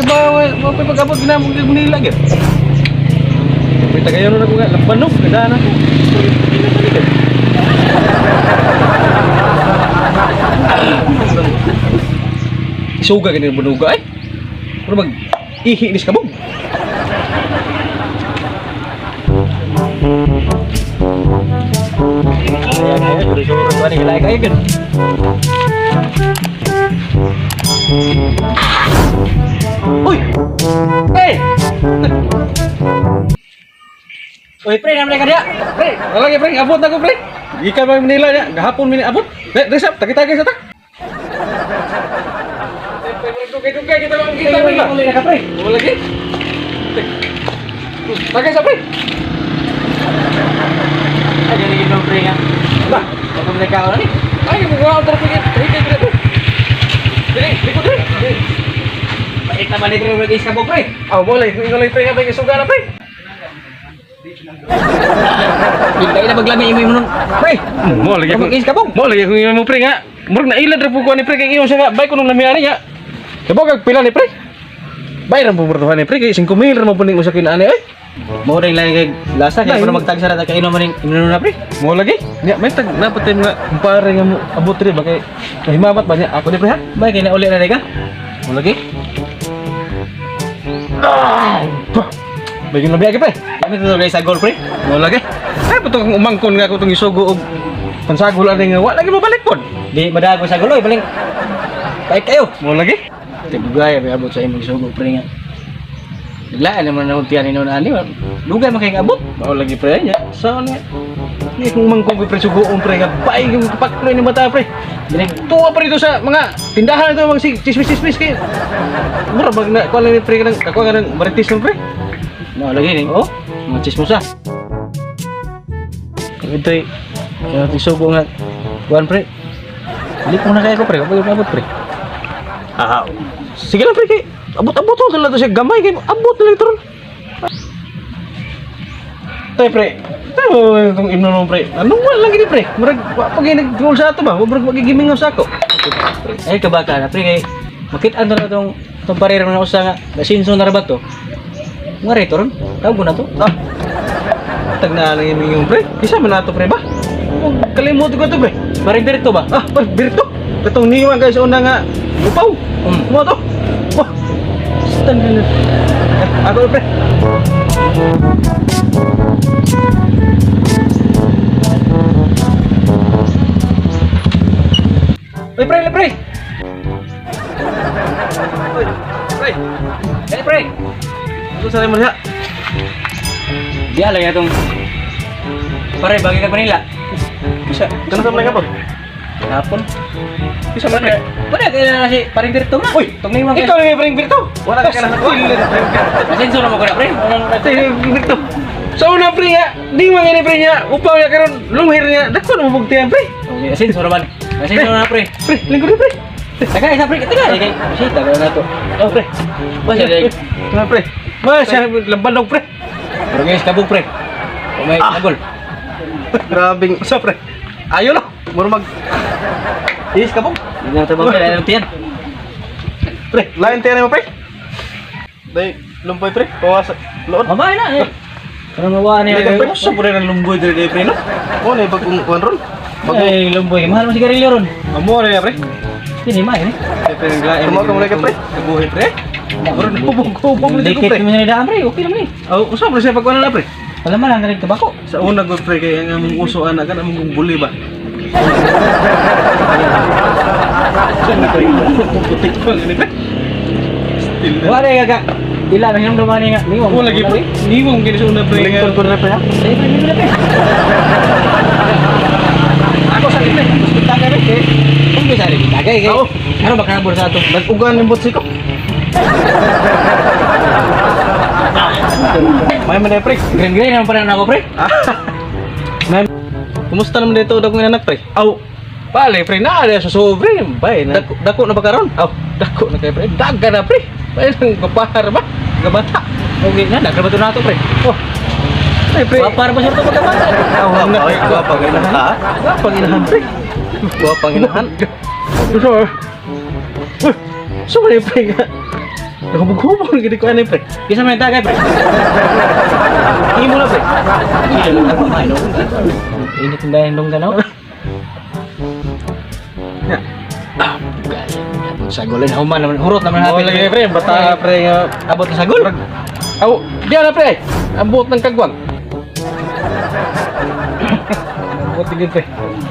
Di ba mo pa pag-abot ginamong kay Manila gyud. May tagayon na ko nga labanog kadaan ako. Isuga gani bunuga ay. Pero mag ihi nis kabog. Ay, suruh ko ni lagi kayo gud. Uy! Hey! Uy, pre, naman ka dia. Pre, lagi pre, abot na ko pre. Ikan ba Manila niya, gahapon mini abot. Resap, taki-taki sa ta. Dugay-dugay kita lang kita pre. Uli na ka pre. Uli lagi. Tagay sa pre. Ada lagi dong pre nga. Ba, ako mereka orang ni. Ay, mga terpikir, pre. Dili, likod pre. Bait naman ni pre mag-is ka pre. Oh, boleh. Ingolay pre nga pre suga na pre. Hindi na maglami imo nun. Pre, mo lagi ako. Mag-is ka po. Mo lagi ako imo pre nga. Murag na ilad ra po ko ni pre kay iyo siya nga. Bay ko nung lamian niya. Kabog kag pila ni pre. Bay ra po burduhan ni pre kay 5,000 ra mo puning usa kinani ay. Mo ring lang kay lasa kay para magtagsa ra kay ino man ning na pre. Mo lagi. Nya may tag napatin nga kumpare nga mo abot ri ba kay kahimamat ba niya ako ni pre ha. Bay kay na uli na ka. Mo lagi. Bagong labi pre. Kami to guys sa goal pre. Mo lagi. Ay puto kang umangkon nga ko tong isugo og pansagol ani nga wa lagi mo balik pod. Di madago sa guloy baling. Baik kayo. Mo lagi. Tibugay may abot sa imong isugo pre nga. Biglaan naman na untian ino na ani. Dugay man kay abot. Mao lagi pre nya. Saan nga? Ni kung mangkon pre sugo pre nga bay yung paklo ni mata pre. Binig tuwa pa rito sa mga tindahan ito mga chismis kay. Mura bag na ko lang ni pre nang kako nga nang maritis pre. Nah, lagi nih. Oh, macis musa. Ito yung isugo nga. Kuan pre. Balik mo na kaya ko pre. Abot pre. Ah, sige lang pre kay. Abot-abot to sila to siya gamay kay abot na lang ito ron. Tay pre. Tayo itong imnon pre. Anong wala lang gini pre. Murag pag nag-goal sa ato ba? Murag magigiming sa ako. Ay kabaka na pre kay. Makit-an na itong parero na usa nga. Nasinso na rabat to. Nga rito ron? Tawag mo na to? Ah, tag na lang yung pre. Isa man na to pre ba? Kalimutan ko to pre. Parang Berto ba? Ah, parang Berto. Katong niwan guys una nga upaw. Mo to. Wah. Stand na. Ako pre. Oy pre, pre. Oy, pre. Hey pre. Ito sa mo niya. Dia lang itong pare bagi ka Manila. Bisa. Kana sa mga po? Hapon. Bisa man pre. Pwede kaya na si paring Berto na. Uy, tong niwang. Ikaw ni paring Berto. Wala ka na. Asenso na mo ko na pre. Paring Berto. So na pre nga, niwang ni pre niya. Upaw niya karon lumhir niya. Dako na mo bugtian pre. Asenso naman. Asenso na pre. Pre, lingkod pre. Taga isa pre, taga kay. Sita na to. Oh pre. Basta dai. Na pre. Mas lamban pre. Pero guys, kabog pre. May nagol. Grabing sa pre. Ayo na. Muro mag is kabog. Hindi na tabang kaya ng tiyan. Pre, lain tiyan mo pre. Dai, lumboy pre. Kawas loon. Mamay na eh. Karang mawa ni. Pre, so pre ng lumboy dire pre no. Mo na bagong kuan ron. Bagong lumboy. Mahal mo sigarilyo ron. Amo na pre. Ini mah ini. Pre, lain. Mo ka mo pre. Kabuhi pre. Murag bubog-bubog ni ko pre. Dikit mo ni daan pre, okay naman eh. Oh, usa pre siya pagkuan na pre. Palaman ang galing tabako. Sa una gud pre kay ang among uso ana kan among buli ba. Putik pa ni pre. Still. Wala gaga. Dila na yung dumani nga. Niwang. Mo lagi pre. Niwang gid sa una pre. Lingkod ko na pre ha. Say pre ni pre. Ako sa pre. Hospital ka pre. Kung bisa rin tagay kay. Ano ba kanabor sa ato? Nag-ugan ng botsi ko. May man pre, green naman pa rin ako pre. May kumusta naman dito daw ng anak pre? Aw, pale pre na ada sa sobre, bay na dako na ba karon? Aw, dako na kay pre. Daga na pre. Bay nang kapahar ba? Gabata. Okay na, daga ba to nato pre? Oh. Pre, para ba siya to pagkabata? Aw, na panginahan. Ha? Panginahan pre. Panginahan. So, sorry pre. Nakabog-hubog gini ko ano pre. Bisa man tagay pre. Tingin mo na pre. Hindi lang ako may dong. Init ang dahil dong ganaw. Sagol na human naman hurot naman Oh, natin. lagi pre, bata pre nga Abot na sagol. aw, diyan na pre. Ang buot ng kagwang. Buot din pre.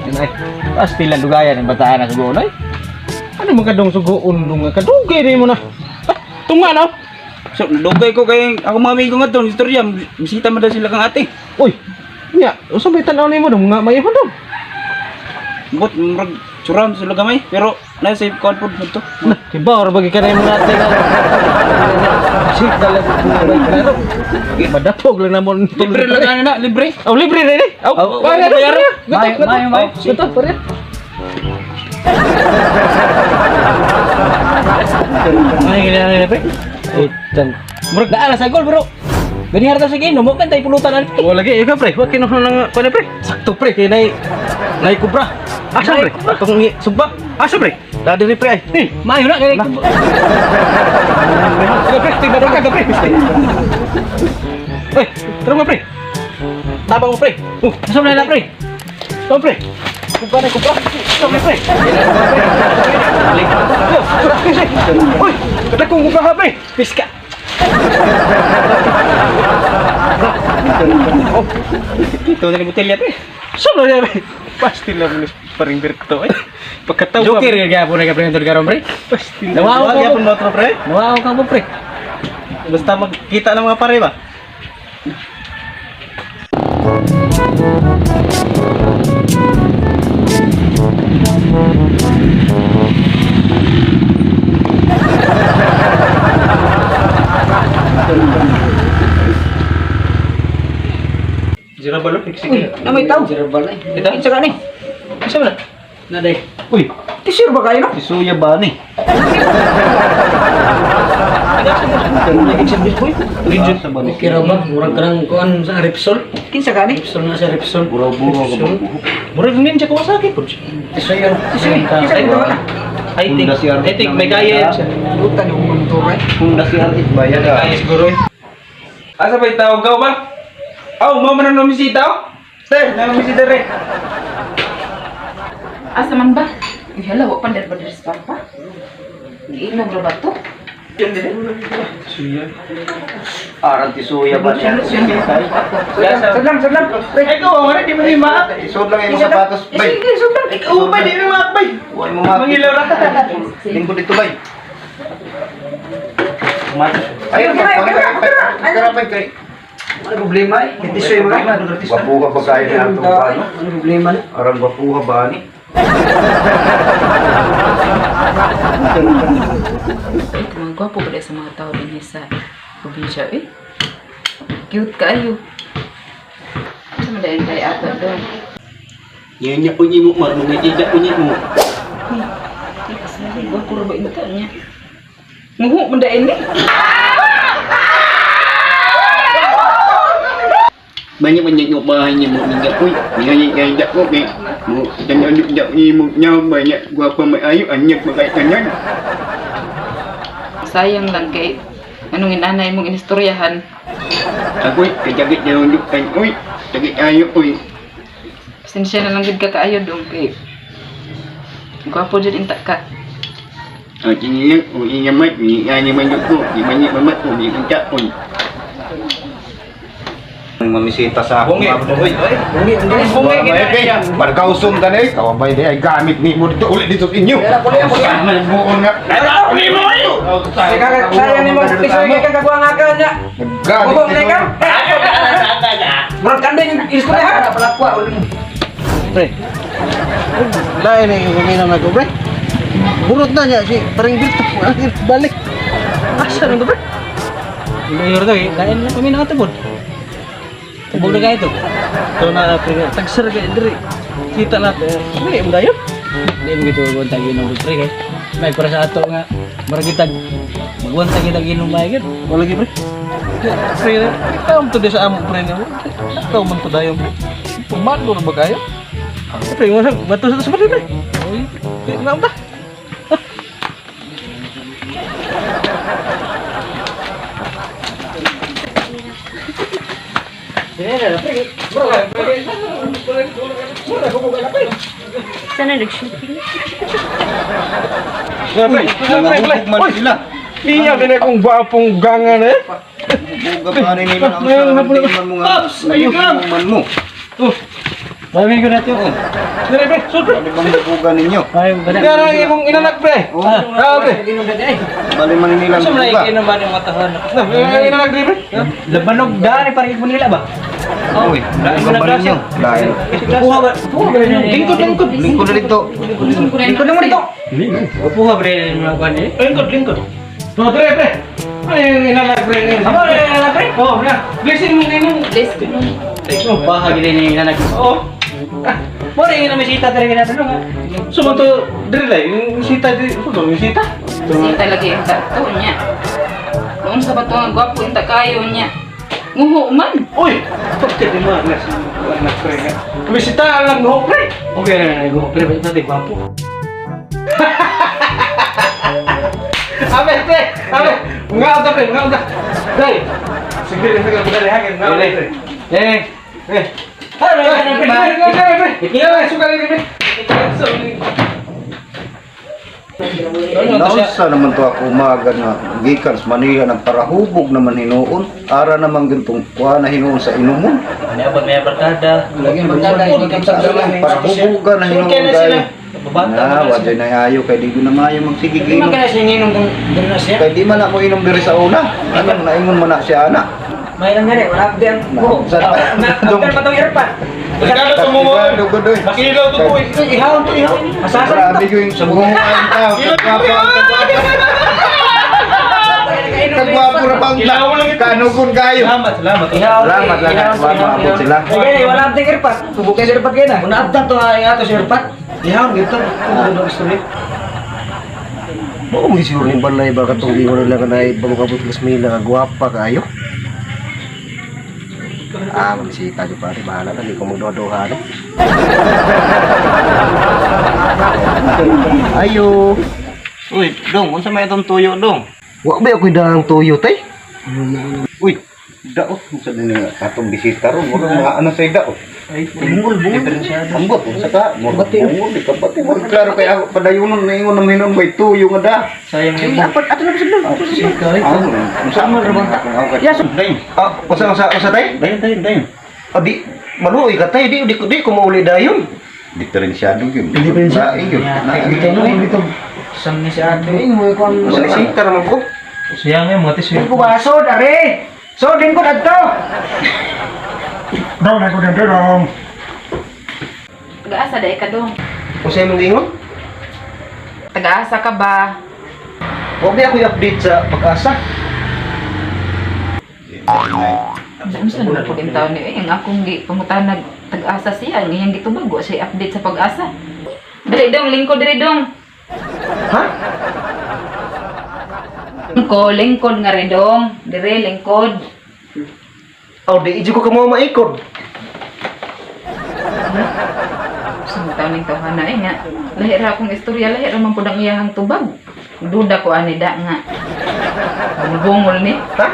Inay. Pasti lang dugayan ang bataan na siguro ay. Ano man kadong sugoon dong kadugay ni mo na. Tunga na. So dugay ko kay ako mga amigo nga to, istorya, bisita man daw sila kang ate. Uy. Nya, usa may tanaw nimo dong nga mayahon dong. Bot murag suram sila gamay pero na sa confort mo to. Nah, tiba or bagi ka na yung mga ate nga. Sik dalag may klaro. Madapog lang namon. Libre lang ano na, libre. Oh, libre na ni. Oh, Oh, bayar bayar. bayar. Ito, pare. Ay gila pre. Itan. Murag daan na sagol bro. Gani harta sige no mo kan tay pulutan ani. Oh, lagi ikaw pre. Wa kinuha nang kuno pre. Sakto pre kay nay kubra. Asa pre? Atong sugba. Asa pre? Dadi ni pre ay. Mayo na kay. Sige pre, tingnan ka pre. Oy, tara mo pre. Tabang mo pre. Asa na pre? Tara pre. Kubra na kubra. Tara pre. Uy, kada kong kubra ha pre. Piska. Oh, Ito na ni botelya pre. solo ya pre. Pasti lah mulus paring berto ay. Pagkatawa. Joker ga po na ka pre garon pre. Pasti. Nawaw ko. pun motor pre. Wow ka po pre. Basta magkita ng mga pare ba? Jira balok sige. Na may tao. Ito isa ka ni. Isa ba? Na dai. Uy, Tisir ba kayo no? isuya ba ni? Legend sa balik. Kira ba? Murag karang kuan sa Repsol. Kinsa ka ni? Repsol na sa Repsol. Buro-buro ka ba? Murag ninja ko sa akin. Isa yun. Sige, kinsa ito na? I think may kaya yan siya. Buta ni umunto kay. Kung nasiartit ba yan ka? Ayos guro. Asa ba tawag ka ba? Aw, mo man na misita oh. Sir, na misita re. Asa man ba? Hala, wa pa der sa papa. Giinom ra ba to? Suya. Arang ti suya ba siya? Sadlang. Ikaw, wala di mo ni maak. Isod lang yung sapatos, bay. Sige, sadlang. Ikaw ba di mo maak, bay? Huwag mo mati. Mangilaw ra. Lingkod dito, bay. Mati. Ayun, Kaya bay kay. Ano problema eh? Itisoy mo ka. Wapuha ba kayo na itong ano? Ano problema ni? Arang wapuha ba ni? Mga gwapo ba sa mga tao din sa probinsya eh? Cute kayo. Asa man dahil kay ato doon? Yan niya punyi mo, mga tidak punyi mo. Kasi gwapo ra ba ito niya? Muhu man dahil ni? Banyak banyak bahan niya mo ninggal. Uy, ngayon dak ko kay mo dan aduk dak ni mo nyaw banyak gua apa mai ayu anyak berkaitan yan. Sayang lang kay anong inanay mong inistoryahan. Aku kejagit dia unjuk kan. Uy, jagit ayu uy. Pasensya na lang gid ka kaayo dong kay. Gwapo jud intak ka. Ini yang uy nyamat ni ani banyak ko, di banyak mamat ko di uncap pun. Mamisita sa ako. Bungi. Pagkausong ka na eh. Kawabay na ay gamit ni mo dito ulit dito sa inyo. Sana buon nga. Sayang ni mo tisoy kay kagwangakan niya. Naggamit Bubog na ka. Murag kandeng istorya. Pre. Lain na yung kuminan na ko, pre. Burot na niya si paring dito. Balik. Asa na to, pre? Mayor to eh. Lain na kami nakatubod. Tubog na kayo to. Ito na, pre. Tagsar ka, diri. Kita natin. Hindi mo dayo. Hindi mo gitu kung tagi ng pre kay. May para sa ato nga. Maragitag. Magwan tagi tagi ng bayan. Wala lagi, pre. Pre, ikaw mo to di sa amo, pre. Ikaw mo to dayo. Pumalo na ba kayo? Pre, bato sa seperti pre. Oh, kenapa? Sana nag-shooting? Nangahubog man sila. Iya din akong gwapong gangan eh. Buga pa rin nila ang sa mo nga. Man mo. Maraming ko natin. Dire pre, sul pre. Ano bang buga ninyo? Ay, bada. Gara imong inanak pre. Ah pre. Bali man nila ang Sa mga buga. ikinuman yung matahan. Inanak dire pre. Labanog daan parang mo nila ba? Uy, ano ba ninyo? Dahil. Kuha ba? Kuha ba rin? Lingkod. Lingkod na dito. Lingkod naman dito. Kuha ba rin yung mga kuhan eh? Lingkod. No dire pre. Ay inanak pre. Amo rin yung pre. Oh, na. Blessing mo ninong. Bless ko nun. Bahagi din yung inanak. Oh. Mo rin yung namisita talaga natin no nga. Sumunto dire lay, yung sita di, yung sita. Kasi talaga yung tato niya. Noon sa bato nga gwapo yung takayo niya. Nguho man. Uy, bakit di mo anak pre nga. Kami sita lang no pre. Okay na na go. Pero natin gwapo. Abe pre, abe. Ngao ta pre, ngao ta. Dai. Sige, sige, bukan hangin, ngao pre. Eh. Halo, pre. Iya, suka lagi pre. Nausa naman to ako umaga nga gikan sa Manila nagparahubog naman hinuon. Ara naman gintong kuha na hinuon sa inumon. Ano abot may barkada? Lagi magkada hindi ka pagdalan. Parahubogan na hinuon dahil. Babata. Na, wajay na ayo kay di ko na maayo magsigig Di man inom. kaya singinom kung doon na siya. Kay di man ako inom diri sa una. Ano naingon man na siya ana. May lang nga rin, wala abdi ang buho. Abdi pa itong airpan. Regalo to mo. Dugodoy. Makilaw to po. Ihawon to ihawon. Masasan Grabe ko yung subuhan tao. Kagwapo na bang kanugon kayo. Salamat. Salamat lang at maabot sila. Sige, wala abdi ang airpan. Tubukay sa airpan kayo na. Kung naabdan to ay ato sa airpan. Ihawon dito. Kung doon gusto rin. Mo mo siguro ni balay ba katong ingon nila kanay bago kabot kas mila nga gwapa kayo. Magsita di pare bahala na di ko magdodoha no. Ayo. Uy, dong, unsa may itong tuyo, dong? Wa ba ako dang tuyo tay? Uy, daot unsa din nga atong bisita ron, wala mga ano sa daot. Ay, bungol. Ambot unsa ka? Mo bungol di ka pati mo klaro kay ako padayunon ningon na minon may tuyo nga da. Sayang yung Dapat ato na sa dong. Unsa man ra bang Yes. Dayon. Usa tay? Dayon. Abi maluoy ka tay di ko mauli dayon. Diferensyado yun. Diferensyado. Yun. Dito. Sam ni si ate. Mo ko ang bisita naman ko. Sayang yung mga tisyo. Ko baso dare. So din ko dadto. Taga-asa dahil ka dong. Usay mong ingon? Taga-asa ka ba? Huwag niya ako i-update sa pag-asa. Ano sa naman po din taon niyo eh. Ang akong di pamutan nag-tag-asa siya. Ngayon di tumago siya update sa pag-asa. Dali dong, lingkod dali dong. Ha? Lingkod nga rin dong. Dire, lingkod. Oh, di iji ko ka mo maikod. Sa taon ng tawhan na eh nga. Lahir akong istorya, lahir naman po ng iyahang tubag. Duda ko anida nga. Bungol ni. Ha?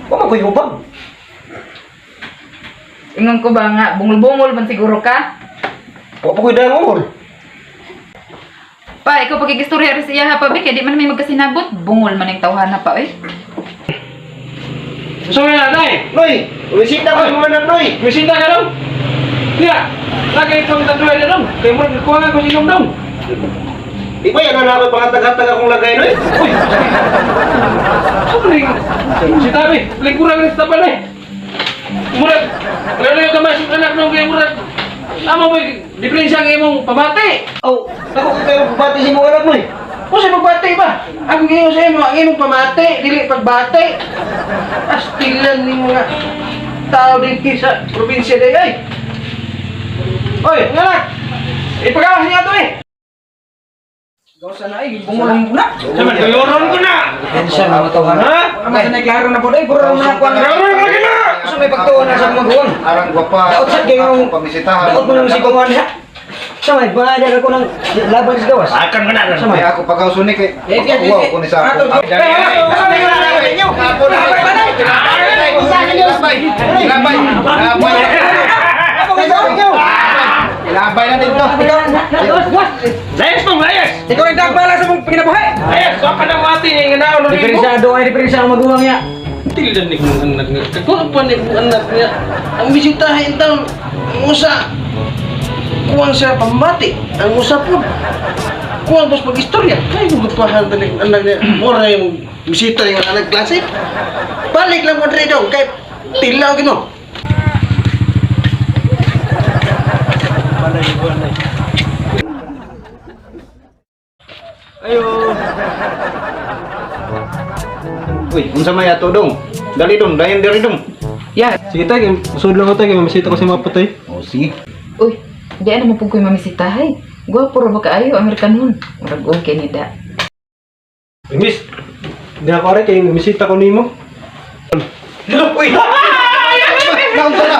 Huwag mo hubag. Ingon ko ba nga, bungol-bungol man siguro ka? Huwag mo dangol. Pa, ikaw pagkikistorya rin siya ha pa, Bek, di man may magkasinabot. Bungol man yung tawhan na pa, eh. So na nay. Noy, umisita ko mga anak Noy. Bisita ka dong. Niya. Lagi itong tatuwa na dong. Kaya mo kuha nga ko sinom dong. Di ba yan nanawag pangatag-hatag akong lagay Noy? Uy. Sabring. Si Tabi, lingkurang rin sa tapan eh. Murag. Lalo yung kamasok anak nung kaya murag. Amo mo, diferensya ang imong pamati. Oh, ako kayo pabati si mga anak Noy. O sa pagbati ba? Ang ngayon sa imo, ang imong pamati, dili pagbati. Astilan ni mga tao dito sa probinsya day ay. Oy, nganak! Ipagawas niya to eh! Gawsa na eh, bungulong ko na! Saman, kayoron ko na! Siya mga tawhan. Ha? Ang mga naklaro na po dahil. Puro na ako ang Kayoron ko na! Gusto may pagtuon na sa mga guwang. Arang gwapa. Daot sa kayo. Pamisitahan. Daot mo naman si Kuman ha. Samay, pangalan ako ng laban sa gawas. Akan ka na! Samay ako pagkausunik eh. Wow, ko ni sa ako. Kapon na! Layas tong, layas! Ikaw ang dagbala sa mong pinabuhay. Layas! Huwag ka nang mati eh, nga naon Diferensya doon ay diferensya ang maguwang niya. Tilidan ni kong anak nga. Kung pa ni kong anak niya, ang bisitahin taon, ang usa, kuwang siya pamati, ang usa po. Kuwang bos pag-istorya, kaya kung gupahan tali anak niya, mura yung bisita yung anak klase. Balik lang mo rin daw, kaya tilaw gino. Ayo. Uy, unsa may ato dong? Dali dong, dayon diri dong. Ya, Sige tayo, masud lang ko tayo, masita ko si mapatay. Oh, sige. uy, di ano mo po ko'y mamisitahay. Gwapo ra ba kaayo, Amerikanon. Murag okay ni da. Miss, di ako rin kayo, masita ko nimo. Uy. Naon sa na?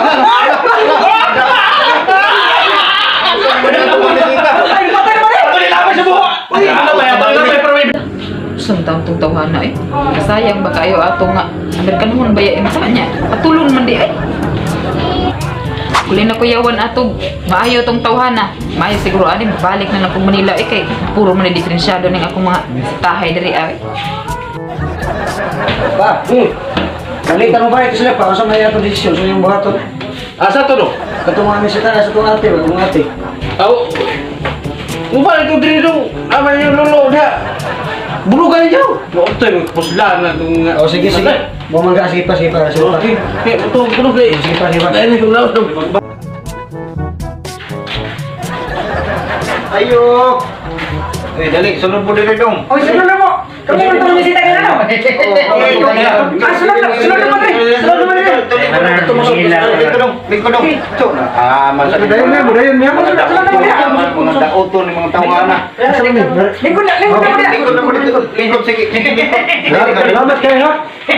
Saan taon tong tawhana eh? Kasayang ba kayo ato nga Amerikanon ba ya imsanya? Patulon man di ay. Uli na kuyawan ato, maayo tong tawhana. Maayo siguro ani balik na lang kung Manila eh kay puro man diferensyado ning akong mga tahay diri ay. Pa, kalitan mo ba ito sila pa? Asa may ato desisyon sa iyong buhaton? Asa to no? Katong mga misita na sa itong ate, wala mong ate. Aw, Mubalik ko diri dong, aman yung lolo dia. Bulugan niyo. ito yung puslan na itong... O sige, sige. Bumangga, sige pa, sige pa. Sige pa. Kaya ito, bulog eh. Sige pa, sige pa. Dahil yung laos dong. Ayo. Eh, dali, sunod mo diri dong. Oh, sunod na mo. Kamu mo itong bisita ka na, no? Sunod na mo, sunod mo rin. Dito dong, dito dong. Ah, masakit. Dayon niya, dayon niya. Mga daoto ni mga tawana. Lingkod na mo. Lingkod na mo dito. Lingkod, sige. Salamat kayo, ha?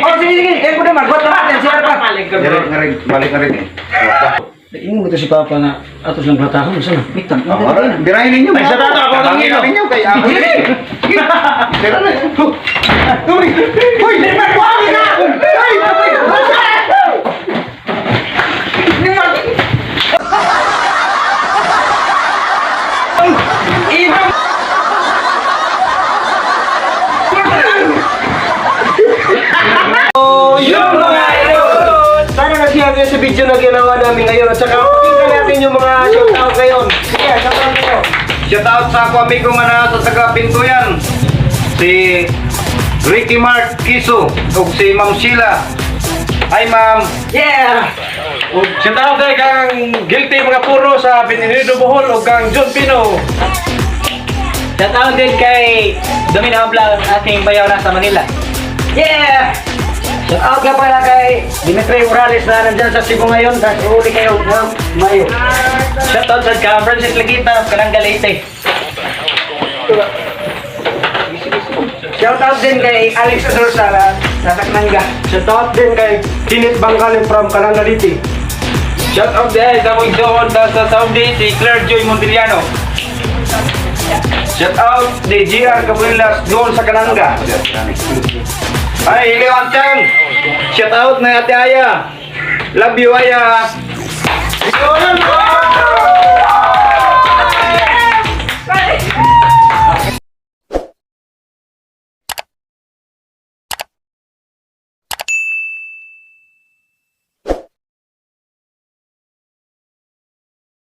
Oh, sige, sige. Kaya ko na magbuat naman. Siya pa. Balik na rin eh. Ingon ito si Papa na atos lang platahon. Saan? Bitan. Birahin ninyo. Ay, sa tato, ako lang Birahin ino. ninyo kay ako. Tira na. Turi. Hoy, buhangin na. Hoy, Yung mga idol! Sana nag-share kayo sa video na ginawa namin ngayon at saka pakinggan natin yung mga shoutout ngayon. Sige, shoutout kayo. shout out sa ako amigo nga na sa taga Pintuyan. Si Ricky Mark Kiso ug si Ma'am Sheila. Hi ma'am. Yeah! Shout out tayo kang guilty mga puro sa Beninido Bohol o kang John Pino. Shout out din kay Domino Vlog, ating bayaw na sa Manila. Yeah! Shout out nga pala kay Dimitri Morales na nandyan sa Cebu ngayon. Tapos uli kayo ng Mayo. Shout out sa ka Francis Legita, kanang Galete. Shout out din kay Alex Adorsala sa Taknanga. Shout out din kay Kinit Bangkalin from Kalangaliti. Shout out din sa mga doon sa Saudi, si Claire Joy Montiliano. Shout out di GR Caprilas doon sa Kananga. Ay, Lewantan. Shout out na Ate Aya. Love you Aya.